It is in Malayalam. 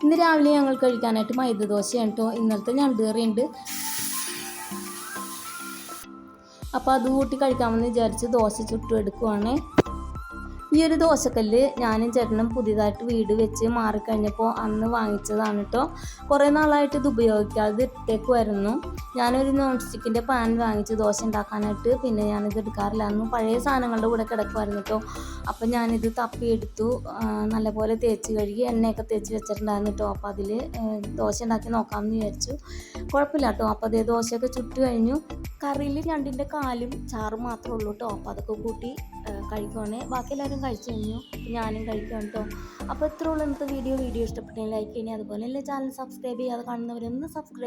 ഇന്ന് രാവിലെ ഞങ്ങൾ കഴിക്കാനായിട്ട് മൈദ ദോശയാണ് കേട്ടോ. ഇന്നലത്തെ ഞണ്ട് കറിയുണ്ട്, അപ്പോൾ അത് കൂട്ടി കഴിക്കാമെന്ന് വിചാരിച്ച് ദോശ ചുട്ടു എടുക്കുവാണ്. ഈ ഒരു ദോശക്കല്ല് ഞാനും ചേട്ടനും പുതിയതായിട്ട് വീട് വെച്ച് മാറിക്കഴിഞ്ഞപ്പോൾ അന്ന് വാങ്ങിച്ചതാണ് കേട്ടോ. കുറേ നാളായിട്ട് ഇത് ഉപയോഗിക്കാതെ ഇട്ടേക്കുമായിരുന്നു. ഞാനൊരു നോൺ സ്റ്റിക്കിൻ്റെ പാൻ വാങ്ങിച്ച് ദോശ ഉണ്ടാക്കാനായിട്ട്. പിന്നെ ഞാനിത് എടുക്കാറില്ലായിരുന്നു, പഴയ സാധനങ്ങളുടെ കൂടെ കിടക്കുമായിരുന്നു കേട്ടോ. അപ്പം ഞാനിത് തപ്പിയെടുത്തു, നല്ലപോലെ തേച്ച് കഴുകി എണ്ണയൊക്കെ തേച്ച് വെച്ചിട്ടുണ്ടായിരുന്നു കേട്ടോ. അപ്പോൾ അതിൽ ദോശ ഉണ്ടാക്കി നോക്കാമെന്ന് വിചാരിച്ചു. കുഴപ്പമില്ല കേട്ടോ. അപ്പോൾ അതേ ദോശയൊക്കെ ചുട്ട് കഴിഞ്ഞു. കറിയിൽ ഞണ്ടിൻ്റെ കാലും ചാറും മാത്രമേ ഉള്ളൂ കേട്ടോ. അപ്പോൾ അതൊക്കെ കൂട്ടി കഴിക്കുവാണ്. ബാക്കി എല്ലാവരും കഴിച്ചു കഴിഞ്ഞു, ഞാനും കഴിക്കാം കേട്ടോ. അപ്പോൾ ഇത്രയുള്ള ഇന്നത്തെ വീഡിയോ ഇഷ്ടപ്പെട്ടെങ്കിൽ ലൈക്ക് ചെയ്യണേ. അതുപോലെ ചാനൽ സബ്സ്ക്രൈബ് ചെയ്യാതെ കാണുന്നവരൊന്ന് സബ്സ്ക്രൈബ്